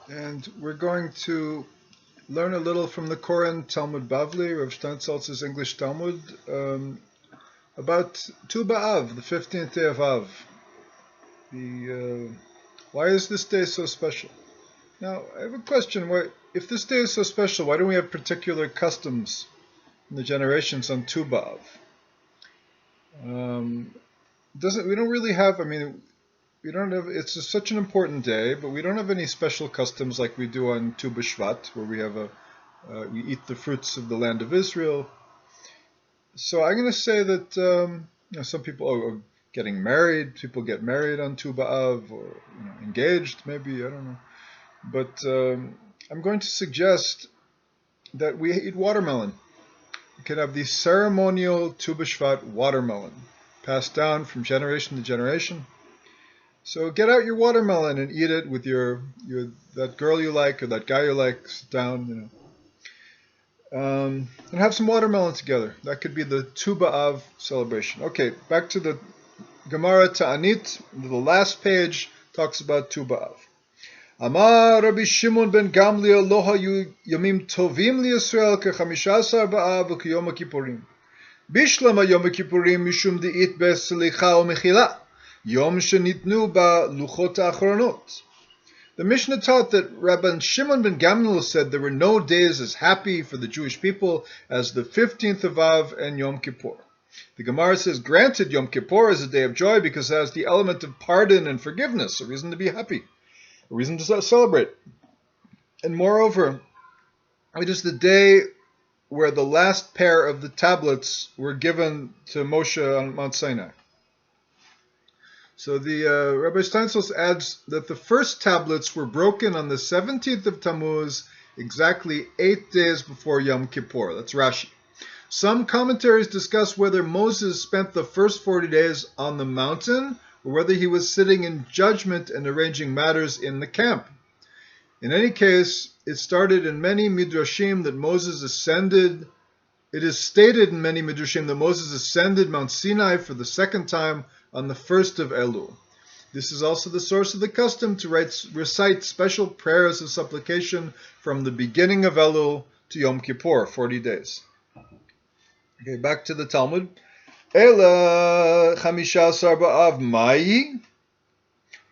And we're going to learn a little from the Koren Talmud Bavli, Rav Steinsaltz's English Talmud, about Tu'bAv, the 15th day of Av. Why is this day so special? Now, I have a question. If this day is so special, why don't we have particular customs in the generations on Tu'bAv? We don't really have, we don't have, such an important day, but we don't have any special customs like we do on Tu B'Shvat, where we eat the fruits of the land of Israel. So I'm going to say that some people are getting married. People get married on Tu B'Av, or engaged, maybe, I don't know. But I'm going to suggest that we eat watermelon. We can have the ceremonial Tu B'Shvat watermelon, passed down from generation to generation. So get out your watermelon and eat it with that girl you like or that guy you like. Sit down, and have some watermelon together. That could be the Tu'bAv celebration. Okay, back to the Gemara Ta'anit. The last page talks about Tu'bAv. Amar Rabbi Shimon ben Gamliel lo hayu yomim tovim liYisrael ke-15 b'av u'kiyom HaKippurim. Bishlama Yom HaKippurim mishum de'it be'selicha u'mechila. Yom shenitnu ba luchot ha'achronot. The Mishnah taught that Rabbi Shimon ben Gamliel said there were no days as happy for the Jewish people as the 15th of Av and Yom Kippur. The Gemara says, granted, Yom Kippur is a day of joy because it has the element of pardon and forgiveness, a reason to be happy, a reason to celebrate. And moreover, it is the day where the last pair of the tablets were given to Moshe on Mount Sinai. So the Rabbi Steinsaltz adds that the first tablets were broken on the 17th of Tammuz, exactly 8 days before Yom Kippur. That's Rashi. Some commentaries discuss whether Moses spent the first 40 days on the mountain or whether he was sitting in judgment and arranging matters in the camp. In any case, it started in many midrashim that Moses ascended. It is stated in many midrashim that Moses ascended Mount Sinai for the second time on the 1st of Elul. This is also the source of the custom to recite special prayers of supplication from the beginning of Elul to Yom Kippur, 40 days. Okay, back to the Talmud. Ela 15 b'av mayi.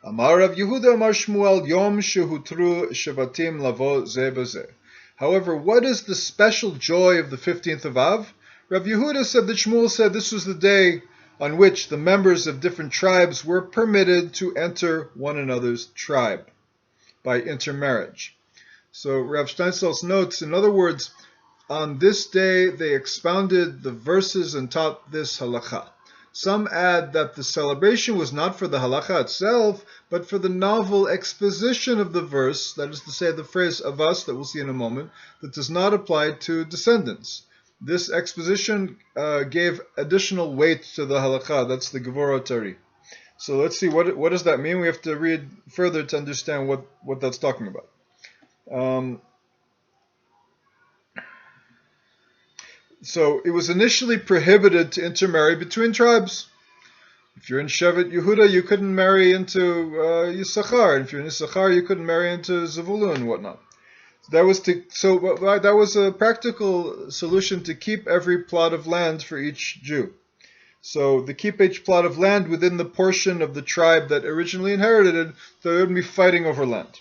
Amar Rav Yehuda Amar Shmuel Yom shehutru shevatim lavo ze b'zeh. However, what is the special joy of the 15th of Av? Rav Yehuda said that Shmuel said this was the day on which the members of different tribes were permitted to enter one another's tribe by intermarriage. So Rav Steinsaltz notes, in other words, on this day they expounded the verses and taught this halakha. Some add that the celebration was not for the halakha itself, but for the novel exposition of the verse, that is to say, the phrase of us that we'll see in a moment, that does not apply to descendants. This exposition gave additional weight to the halakha. That's the Gevurah Tari. So let's see, what does that mean? We have to read further to understand what that's talking about. So it was initially prohibited to intermarry between tribes. If you're in Shevet Yehuda, you couldn't marry into Yisachar. And if you're in Yisachar, you couldn't marry into Zavulun and whatnot. That was a practical solution to keep every plot of land for each Jew. So to keep each plot of land within the portion of the tribe that originally inherited it, so they wouldn't be fighting over land.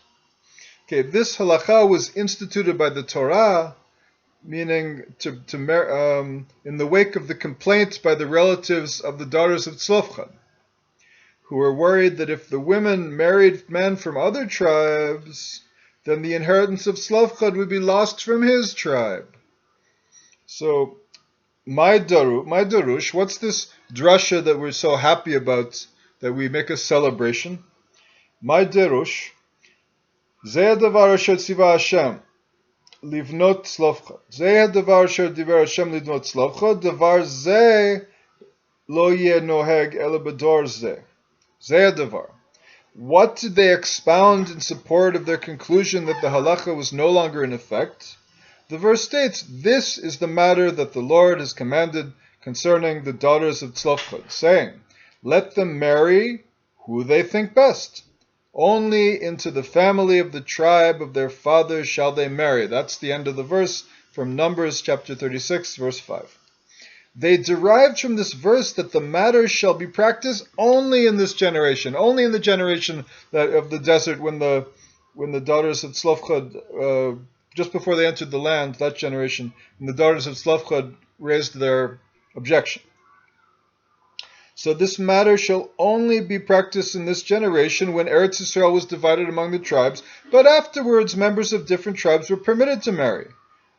Okay, this halakha was instituted by the Torah, meaning in the wake of the complaints by the relatives of the daughters of Tzlofchad, who were worried that if the women married men from other tribes, then the inheritance of Tzlofchad would be lost from his tribe. So, my darush, what's this drasha that we're so happy about, that we make a celebration? My darush, zeh davar asher tziva Hashem livnot tzlofchad. Zeh davar asher diver Hashem livnot tzlofchad. Davar zeh lo yeh noheg ele b'dor zeh. Zeh davar. What did they expound in support of their conclusion that the halacha was no longer in effect? The verse states, this is the matter that the Lord has commanded concerning the daughters of Tzlofchad, saying, let them marry who they think best. Only into the family of the tribe of their fathers shall they marry. That's the end of the verse from Numbers chapter 36, verse 5. They derived from this verse that the matter shall be practiced only in this generation, only in the generation of the desert when the daughters of Tzlofchad, just before they entered the land, that generation, when the daughters of Tzlofchad raised their objection. So this matter shall only be practiced in this generation when Eretz Yisrael was divided among the tribes, but afterwards members of different tribes were permitted to marry.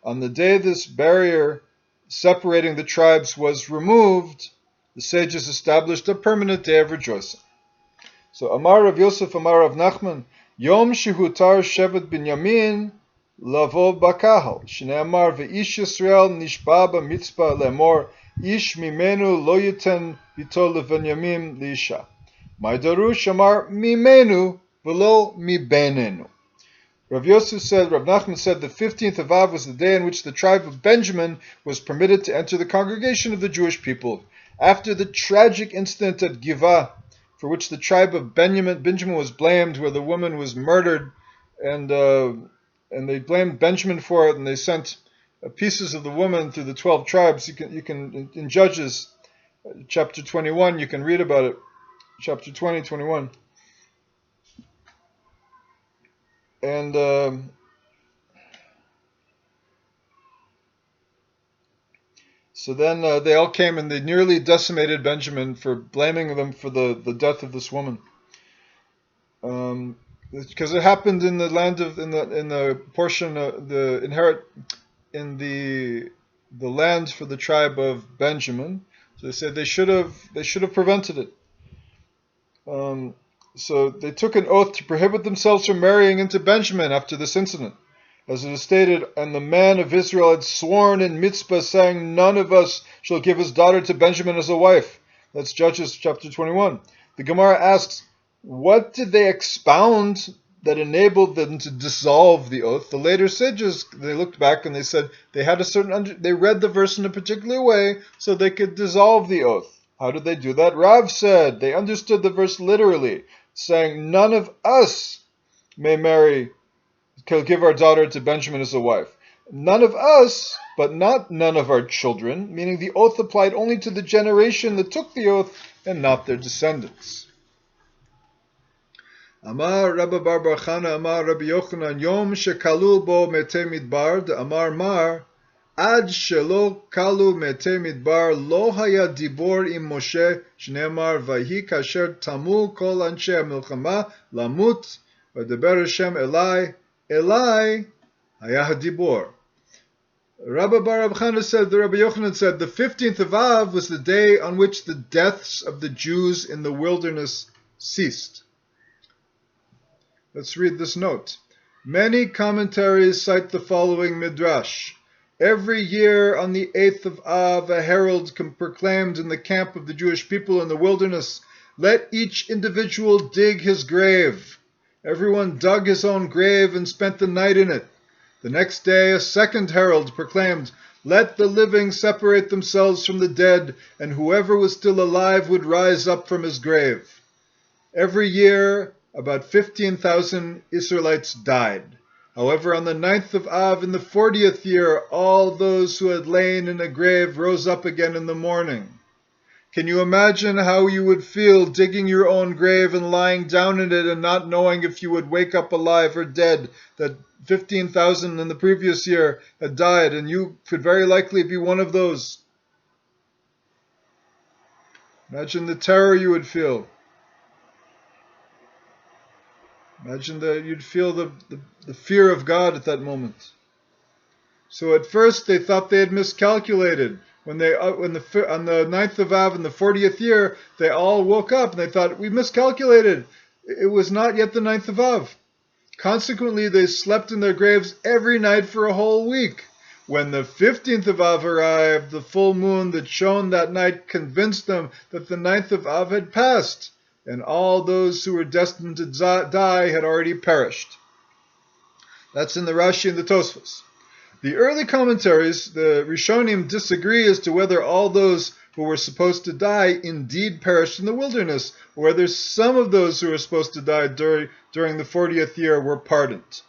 On the day this barrier separating the tribes was removed, the sages established a permanent day of rejoicing. So Amar Rav Yosef, Amar Rav Nachman, Yom Shehutar Shevet Binyamin Lavo Bakahal, Shneamar Ve'ish Yisrael Nishba B'mitzpah Lemor, Ish Mimenu Lo Yiten Bito Levenyamim Liisha. Maidarush Amar Mimenu Velo Mibenenu. Rav Yosef said, Rav Nachman said, the 15th of Av was the day in which the tribe of Benjamin was permitted to enter the congregation of the Jewish people. After the tragic incident at Givah, for which the tribe of Benjamin was blamed, where the woman was murdered, and they blamed Benjamin for it, and they sent pieces of the woman through the 12 tribes. You can in Judges chapter 21, you can read about it. Chapter 20, 21. And so then they all came and they nearly decimated Benjamin for blaming them for the death of this woman. Because it happened in the land of in the portion in the land for the tribe of Benjamin. So they said they should have prevented it. So they took an oath to prohibit themselves from marrying into Benjamin after this incident. As it is stated, and the man of Israel had sworn in Mitzpah, saying, none of us shall give his daughter to Benjamin as a wife. That's Judges chapter 21. The Gemara asks, what did they expound that enabled them to dissolve the oath? The later sages, they looked back and they said they had they read the verse in a particular way so they could dissolve the oath. How did they do that? Rav said they understood the verse literally, saying, none of us may give our daughter to Benjamin as a wife. None of us, but not none of our children, meaning the oath applied only to the generation that took the oath and not their descendants. Amar Rabbi Bar Bar Chana, Amar Rabbi Yochanan, Yom shekalu bo mete midbar, de Amar Mar, Ad shelo kalu mete midbar, lo haya dibor im Moshe, shneemar vahi kasher tamu kol anshe milchama lamut, v'deber Hashem Elai, Elai haya hadibor. Rabbi Bar Chana said, the Rabbi Yochanan said, the 15th of Av was the day on which the deaths of the Jews in the wilderness ceased. Let's read this note. Many commentaries cite the following midrash. Every year on the 8th of Av, a herald proclaimed in the camp of the Jewish people in the wilderness, let each individual dig his grave. Everyone dug his own grave and spent the night in it. The next day, a second herald proclaimed, let the living separate themselves from the dead, and whoever was still alive would rise up from his grave. Every year, about 15,000 Israelites died. However, on the 9th of Av, in the 40th year, all those who had lain in a grave rose up again in the morning. Can you imagine how you would feel digging your own grave and lying down in it and not knowing if you would wake up alive or dead, that 15,000 in the previous year had died, and you could very likely be one of those? Imagine the terror you would feel. Imagine that you'd feel the fear of God at that moment. So at first they thought they had miscalculated. On the 9th of Av in the 40th year, they all woke up and they thought, we miscalculated. It was not yet the 9th of Av. Consequently, they slept in their graves every night for a whole week. When the 15th of Av arrived, the full moon that shone that night convinced them that the 9th of Av had passed, and all those who were destined to die had already perished. That's in the Rashi and the Tosfos. The early commentaries, the Rishonim, disagree as to whether all those who were supposed to die indeed perished in the wilderness, or whether some of those who were supposed to die during the 40th year were pardoned.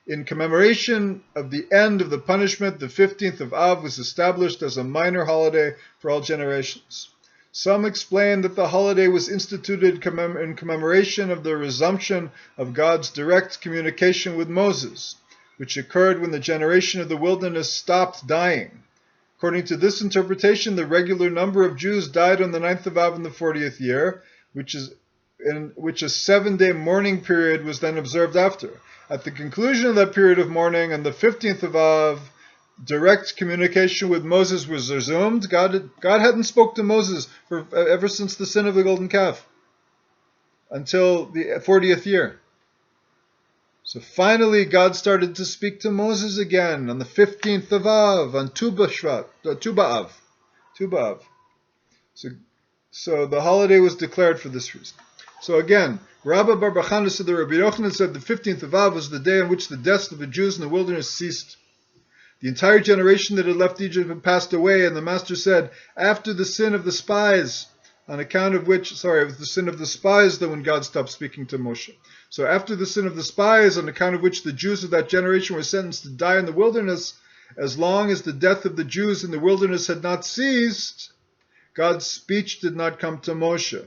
In commemoration of the end of the punishment, the 15th of Av was established as a minor holiday for all generations. Some explain that the holiday was instituted in commemoration of the resumption of God's direct communication with Moses, which occurred when the generation of the wilderness stopped dying. According to this interpretation, the regular number of Jews died on the 9th of Av in the 40th year, in which a 7-day mourning period was then observed after. At the conclusion of that period of mourning, on the 15th of Av, direct communication with Moses was resumed. God hadn't spoke to Moses ever since the sin of the golden calf, until the 40th year. So finally, God started to speak to Moses again on the 15th of Av, on Tu'bAv. So the holiday was declared for this reason. So again, Rabbi Bar Bachana said that Rabbi Yochanan said the 15th of Av was the day on which the deaths of the Jews in the wilderness ceased. The entire generation that had left Egypt had passed away, and the Master said, after the sin of the spies, on account of which, it was the sin of the spies that when God stopped speaking to Moshe. So after the sin of the spies, on account of which the Jews of that generation were sentenced to die in the wilderness, as long as the death of the Jews in the wilderness had not ceased, God's speech did not come to Moshe.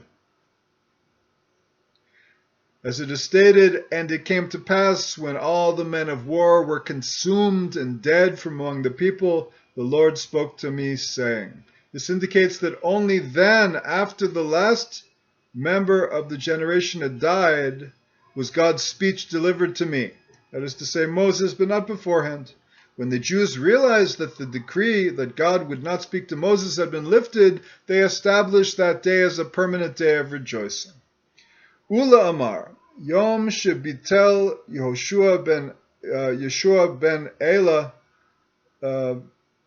As it is stated, and it came to pass, when all the men of war were consumed and dead from among the people, the Lord spoke to me, saying. This indicates that only then, after the last member of the generation had died, was God's speech delivered to me. That is to say, Moses, but not beforehand. When the Jews realized that the decree that God would not speak to Moses had been lifted, they established that day as a permanent day of rejoicing. Ula Amar, Yom Shebitel Yeshua ben Ela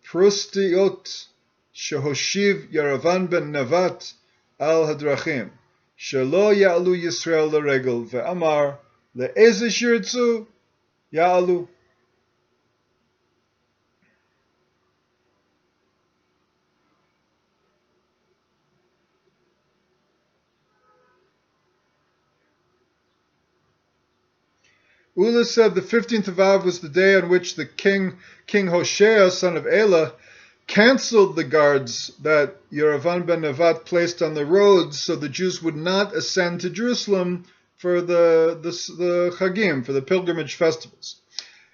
Prustiot Shehoshiv Yaravan ben Navat al Hadrachim Shelo Ya'alu Yisrael L'Regel Ve'amar Le'eze Shirtzu Ya'alu. Ula said the 15th of Av was the day on which the King Hoshea, son of Elah, canceled the guards that Yeravan ben Nevat placed on the roads so the Jews would not ascend to Jerusalem for the Chagim, for the pilgrimage festivals.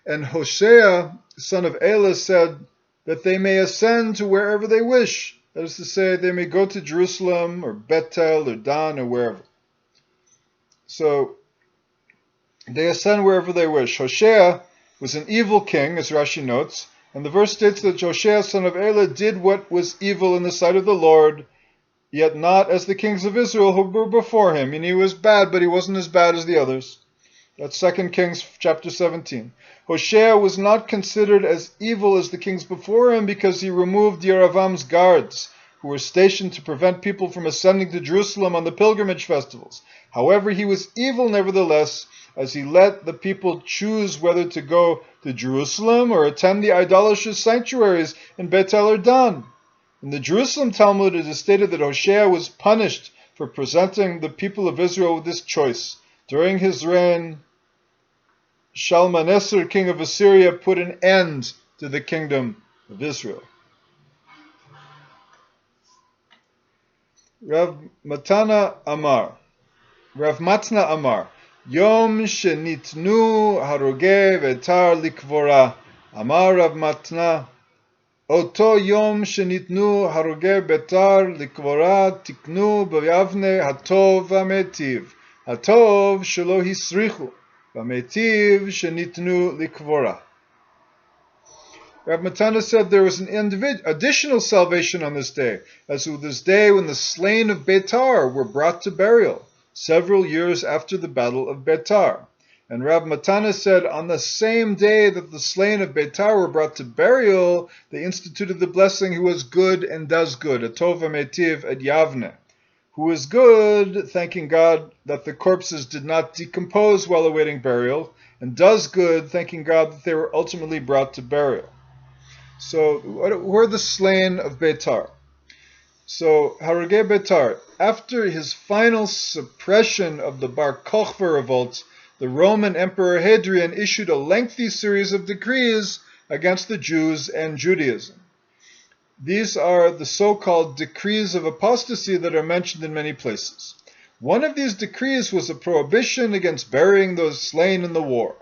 And Hoshea, son of Elah, said that they may ascend to wherever they wish. That is to say, they may go to Jerusalem or Bethel or Dan or wherever. So they ascend wherever they wish. Hoshea was an evil king, as Rashi notes, and the verse states that Hoshea, son of Elah, did what was evil in the sight of the Lord, yet not as the kings of Israel who were before him. And he was bad, but he wasn't as bad as the others. That's 2 Kings chapter 17. Hoshea was not considered as evil as the kings before him because he removed Yeravam's guards, who were stationed to prevent people from ascending to Jerusalem on the pilgrimage festivals. However, he was evil nevertheless, as he let the people choose whether to go to Jerusalem or attend the idolatrous sanctuaries in Bethel or Dan. In the Jerusalem Talmud, it is stated that Hoshea was punished for presenting the people of Israel with this choice. During his reign, Shalmaneser, king of Assyria, put an end to the kingdom of Israel. Rav Matna Amar, Yom shenitnu haroge vetar likvora. Amar Rav Matna, Oto yom shenitnu haroge betar likvora tiknu b'yavne hatov v'metiv. Hatov shelo hisrichu v'metiv shenitnu likvora. Rav Matana said there was an additional salvation on this day, as with this day when the slain of Betar were brought to burial, several years after the battle of Betar. And Rav Matana said on the same day that the slain of Betar were brought to burial, they instituted the blessing who is good and does good, Atov Metiv et Yavne, who is good, thanking God that the corpses did not decompose while awaiting burial, and does good, thanking God that they were ultimately brought to burial. So, who are the slain of Betar? So, Haragei Beitar, after his final suppression of the Bar Kokhba revolt, the Roman Emperor Hadrian issued a lengthy series of decrees against the Jews and Judaism. These are the so-called decrees of apostasy that are mentioned in many places. One of these decrees was a prohibition against burying those slain in the war.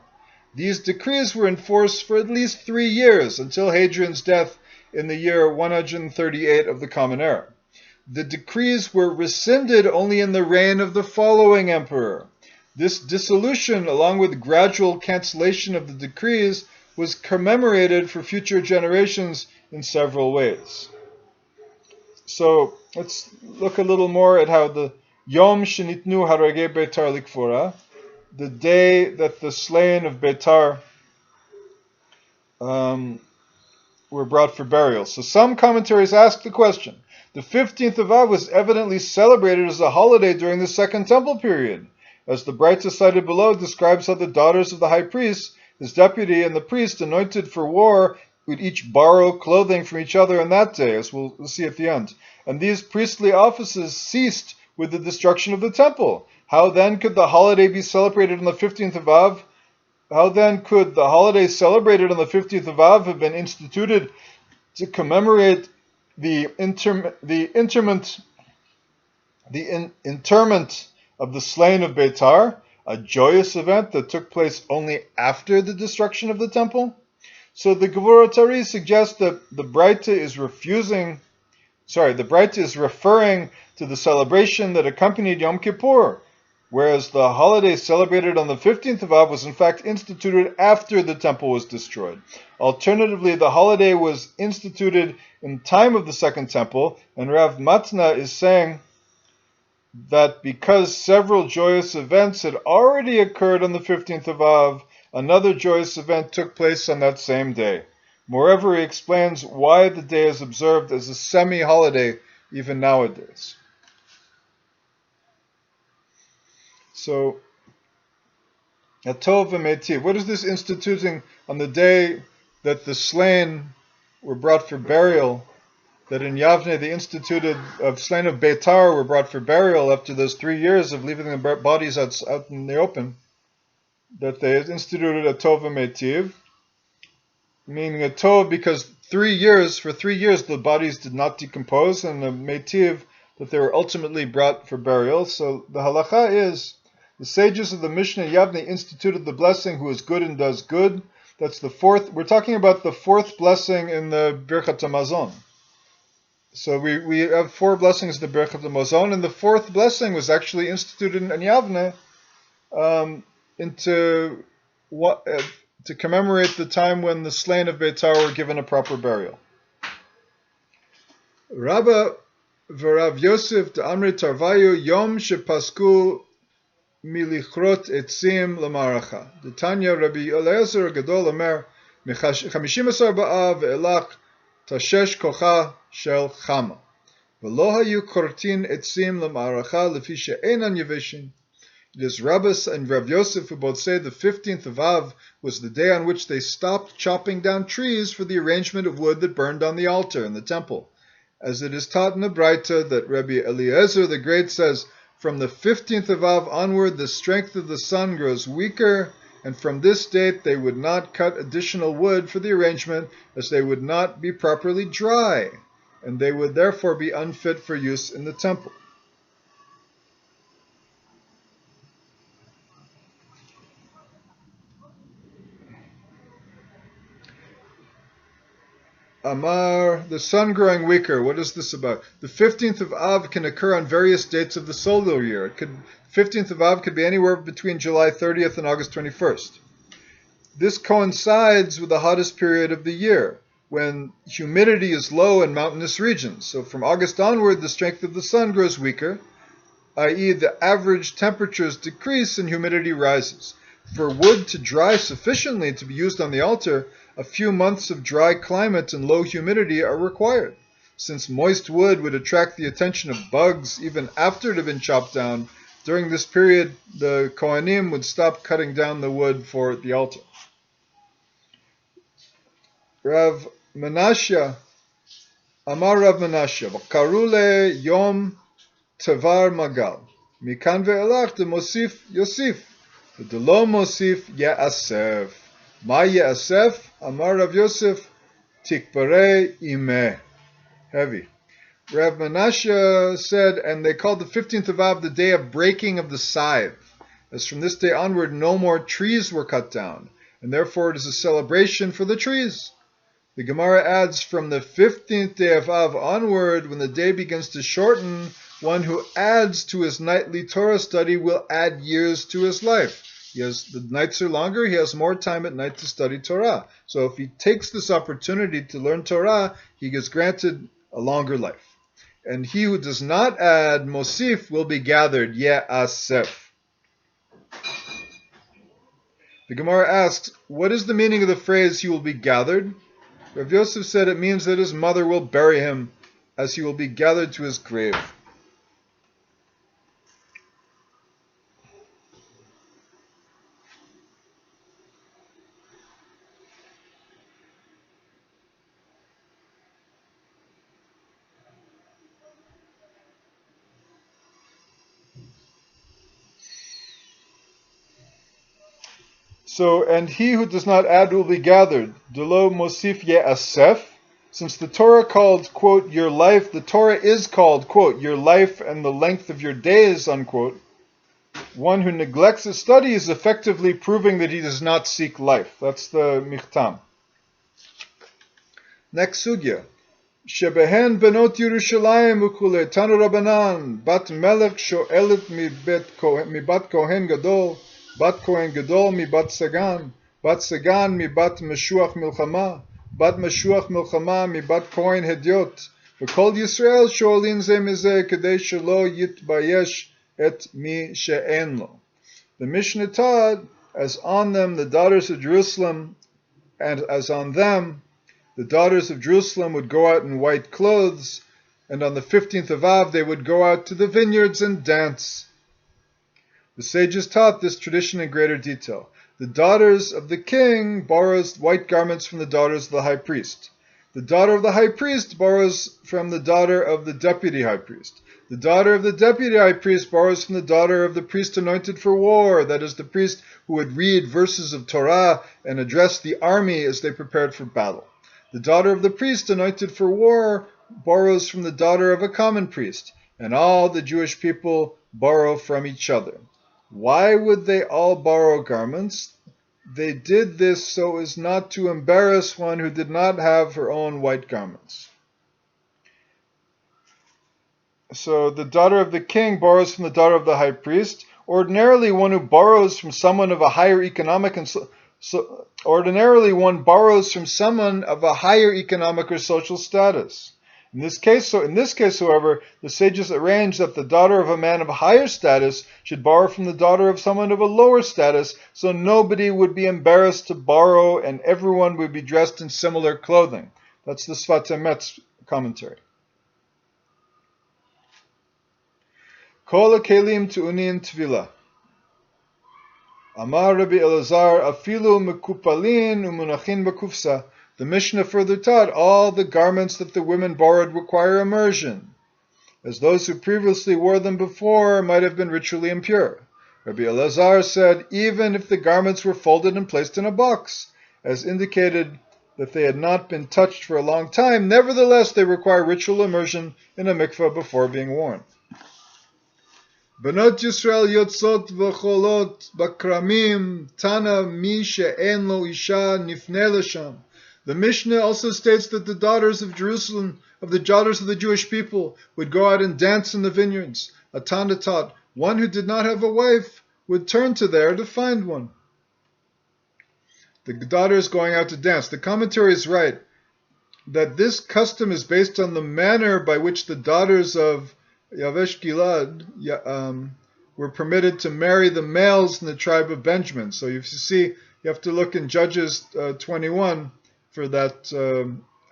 These decrees were in force for at least 3 years, until Hadrian's death in the year 138 of the Common Era. The decrees were rescinded only in the reign of the following emperor. This dissolution, along with gradual cancellation of the decrees, was commemorated for future generations in several ways. So let's look a little more at how the Yom Shenitnu Haragei Beitar Likfora, the day that the slain of Beitar were brought for burial. So some commentaries ask the question, the 15th of Av was evidently celebrated as a holiday during the Second Temple period, as the Braita cited below describes how the daughters of the high priest, his deputy, and the priest anointed for war would each borrow clothing from each other on that day, as we'll see at the end. And these priestly offices ceased with the destruction of the temple. How then could the holiday be celebrated on the 15th of Av? How then could the holiday celebrated on the 15th of Av have been instituted to commemorate the interment of the slain of Beitar, a joyous event that took place only after the destruction of the temple? So the Gevurah Tari suggests that the Braita is referring to the celebration that accompanied Yom Kippur, whereas the holiday celebrated on the 15th of Av was in fact instituted after the temple was destroyed. Alternatively, the holiday was instituted in time of the Second Temple, and Rav Matna is saying that because several joyous events had already occurred on the 15th of Av, another joyous event took place on that same day. Moreover, he explains why the day is observed as a semi-holiday even nowadays. So, Atov v'Meitiv, what is this instituting on the day that the slain were brought for burial, that in Yavne the instituted of slain of Beitar were brought for burial after those 3 years of leaving their bodies out in the open, that they instituted Atov v'Meitiv, meaning Atov because for 3 years the bodies did not decompose, and the Meitiv that they were ultimately brought for burial. So the halacha is, the sages of the Mishnah Yavne instituted the blessing who is good and does good. That's the fourth. We're talking about the fourth blessing in the Birchat HaMazon. So we have 4 blessings in the Birchat HaMazon, and the fourth blessing was actually instituted in Yavne to commemorate the time when the slain of Beitar were given a proper burial. Rabba v'Rav Yosef d'Amri Tarvayu Yom Shepasku Milichrot Etzim L'Maracha. The Tanya Rabbi Eliezer Gadol Omer Mechamishin Asar Ba'av Elach Tashesh Kocha Shel Chama V'lo Hayu Kortin Etzim L'Maracha Lefi She'enan Yeveshin. It is Rabbis and Rav Yosef who both say the 15th of Av was the day on which they stopped chopping down trees for the arrangement of wood that burned on the altar in the temple. As it is taught in the Braita that Rabbi Eliezer the Great says, from the 15th of Av onward the strength of the sun grows weaker, and from this date they would not cut additional wood for the arrangement, as they would not be properly dry, and they would therefore be unfit for use in the temple. Amar, the sun growing weaker. What is this about? The 15th of Av can occur on various dates of the solar year. 15th of Av could be anywhere between July 30th and August 21st. This coincides with the hottest period of the year, when humidity is low in mountainous regions. So from August onward, the strength of the sun grows weaker, i.e. the average temperatures decrease and humidity rises. For wood to dry sufficiently to be used on the altar, a few months of dry climate and low humidity are required. Since moist wood would attract the attention of bugs even after it had been chopped down, during this period the Kohanim would stop cutting down the wood for the altar. Rav Menashe Amar Rav Menashe, Karule Yom Tevar Magal. Mikan ve'elach de Mosif Yosif. De lo Mosif Ya'asef. Ma Ya'asef? Amar Rav Yosef, Tikbarei Imeh. Heavy. Rav Menashe said, and they called the 15th of Av the day of breaking of the scythe, as from this day onward no more trees were cut down, and therefore it is a celebration for the trees. The Gemara adds, from the 15th day of Av onward, when the day begins to shorten, one who adds to his nightly Torah study will add years to his life. The nights are longer, he has more time at night to study Torah. So if he takes this opportunity to learn Torah, he gets granted a longer life. And he who does not add Mosif will be gathered, Ye'asef. The Gemara asks, what is the meaning of the phrase, he will be gathered? Rav Yosef said it means that his mother will bury him, as he will be gathered to his grave. So, and he who does not add will be gathered. Delo Mosif Ye'asef. Since the Torah called, quote, your life, the Torah is called, quote, your life and the length of your days, unquote. One who neglects his study is effectively proving that he does not seek life. That's the Michtam. Next sugya. Shebehen benot Yerushalayim ukule tanu Rabbanan bat melech sho'elet mibat kohen gadol bat kohen gadol mibat sagan mibat meshuach milchama bat meshuach milchama mibat kohen hediot v'kol Yisrael sho'olin ze mizeh kedei shelo yitbayesh et mi she'en lo. The Mishnah taught, as on them the daughters of Jerusalem, and as on them the daughters of Jerusalem would go out in white clothes, and on the 15th of Av they would go out to the vineyards and dance. The sages taught this tradition in greater detail. The daughters of the king borrows white garments from the daughters of the high priest. The daughter of the high priest borrows from the daughter of the deputy high priest. The daughter of the deputy high priest borrows from the daughter of the priest anointed for war, that is, the priest who would read verses of Torah and address the army as they prepared for battle. The daughter of the priest anointed for war borrows from the daughter of a common priest, and all the Jewish people borrow from each other. Why would they all borrow garments? They did this so as not to embarrass one who did not have her own white garments. So the daughter of the king borrows from the daughter of the high priest. Ordinarily, one who borrows from someone of a higher economic and ordinarily one borrows from someone of a higher economic or social status. In this case, however, the sages arranged that the daughter of a man of higher status should borrow from the daughter of someone of a lower status, so nobody would be embarrassed to borrow and everyone would be dressed in similar clothing. That's the Sfat Emet's commentary. Kol kelim tu'unin tvila. Amar Rabbi Elazar, afilu mekupalin umunachin bakufsa. The Mishnah further taught all the garments that the women borrowed require immersion, as those who previously wore them before might have been ritually impure. Rabbi Elazar said, even if the garments were folded and placed in a box, as indicated that they had not been touched for a long time, nevertheless they require ritual immersion in a mikveh before being worn. Banot Yisrael yotzot v'cholot bakramim tana mi she'en lo isha nifne l'sham. The Mishnah also states that the daughters of Jerusalem, of the daughters of the Jewish people, would go out and dance in the vineyards. A Tana taught, one who did not have a wife would turn to there to find one. The daughters going out to dance. The commentary is right that this custom is based on the manner by which the daughters of Yavesh Gilad were permitted to marry the males in the tribe of Benjamin. So you have to look in Judges 21 for that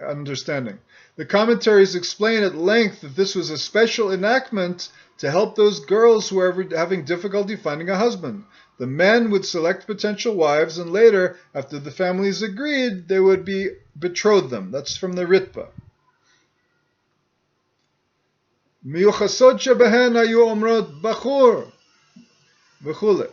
understanding. The commentaries explain at length that this was a special enactment to help those girls who were having difficulty finding a husband. The men would select potential wives, and later, after the families agreed, they would betroth them. That's from the Ritva. מיוחסות שבהן היו אומרות בחור וכולי.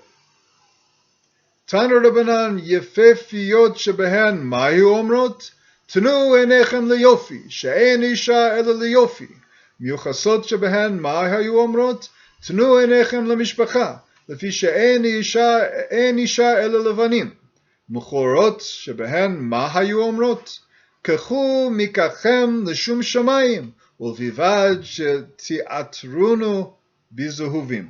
תנו רבנן יפהפיות שבהן מה היו אומרות? תנו עיניכם ליופי, שאין אישה אלא ליופי. מיוחסות שבהן מה היו אומרות? תנו עיניכם למשפחה, לפי שאין אישה אלא לבנים. מכורות שבהן מה היו אומרות? קחו מככם לשום שמיים, ולבלבד שתיעטרונו בזהובים.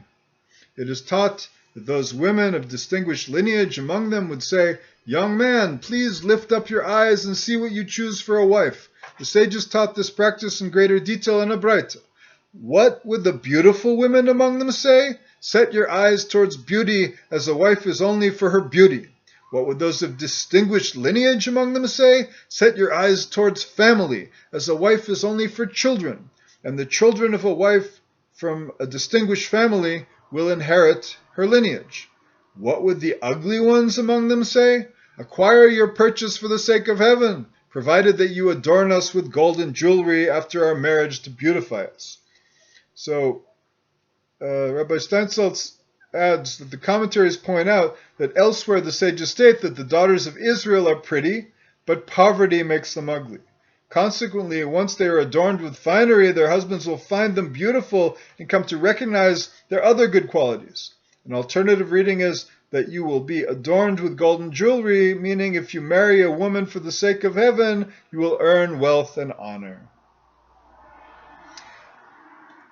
It is taught that those women of distinguished lineage among them would say, young man, please lift up your eyes and see what you choose for a wife. The sages taught this practice in greater detail in a Braita. What would the beautiful women among them say? Set your eyes towards beauty, as a wife is only for her beauty. What would those of distinguished lineage among them say? Set your eyes towards family, as a wife is only for children. And the children of a wife from a distinguished family will inherit her lineage. What would the ugly ones among them say? Acquire your purchase for the sake of heaven, provided that you adorn us with golden jewelry after our marriage to beautify us. So, Rabbi Steinsaltz adds that the commentaries point out that elsewhere the sages state that the daughters of Israel are pretty, but poverty makes them ugly. Consequently, once they are adorned with finery, their husbands will find them beautiful and come to recognize their other good qualities. An alternative reading is that you will be adorned with golden jewelry, meaning if you marry a woman for the sake of heaven, you will earn wealth and honor.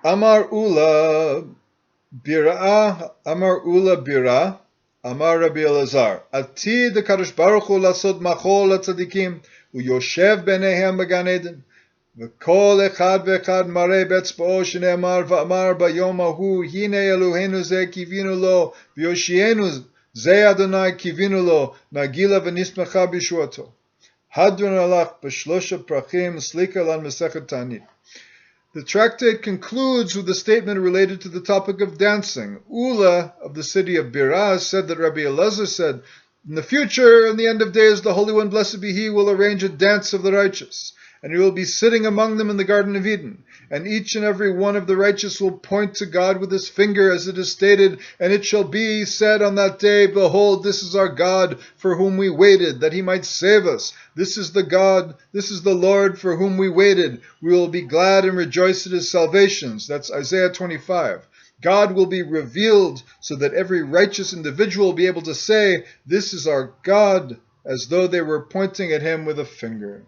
Amar Ula Bira, Amar Rabbi Elazar, Ati de Kadosh Baruch Hu lasod machol latzadikim, uyoshev benehem began Eden, v'kol echad ve'echad marei betzba'o shene'emar va'amar bayom ahu, hine Eloheinu ze kivinu lo, v'yoshienu ze Adonai kivinu lo, nagila v'nismecha b'shuato. Hadron alach b'shlosha prachim, slika lan mesechet Tanit. The tractate concludes with a statement related to the topic of dancing. Ula of the city of Biraz said that Rabbi Elazar said, in the future, in the end of days, the Holy One, blessed be He, will arrange a dance of the righteous, and He will be sitting among them in the Garden of Eden. And each and every one of the righteous will point to God with his finger, as it is stated, and it shall be said on that day, behold, this is our God, for whom we waited, that He might save us. This is the God, this is the Lord, for whom we waited. We will be glad and rejoice at His salvations. That's Isaiah 25. God will be revealed so that every righteous individual will be able to say, this is our God, as though they were pointing at Him with a finger.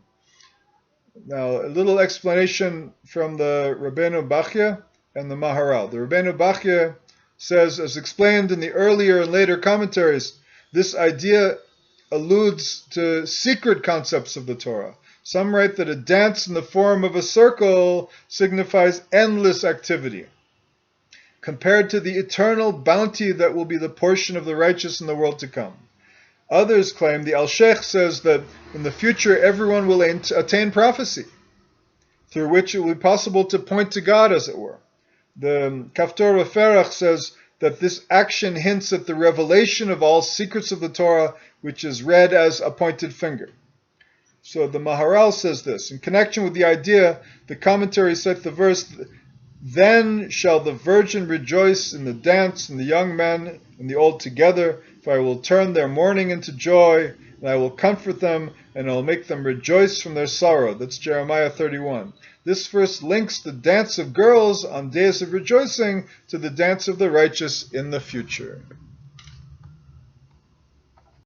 Now, a little explanation from the Rabbeinu Bachya and the Maharal. The Rabbeinu Bachya says, as explained in the earlier and later commentaries, this idea alludes to secret concepts of the Torah. Some write that a dance in the form of a circle signifies endless activity, compared to the eternal bounty that will be the portion of the righteous in the world to come. Others claim, the Al-Sheikh says that in the future everyone will attain prophecy, through which it will be possible to point to God, as it were. The Kaftor Ferach says that this action hints at the revelation of all secrets of the Torah, which is read as a pointed finger. So the Maharal says this. In connection with the idea, the commentary cite the verse, then shall the virgin rejoice in the dance, and the young men and the old together, for I will turn their mourning into joy, and I will comfort them, and I will make them rejoice from their sorrow. That's Jeremiah 31. This verse links the dance of girls on days of rejoicing to the dance of the righteous in the future.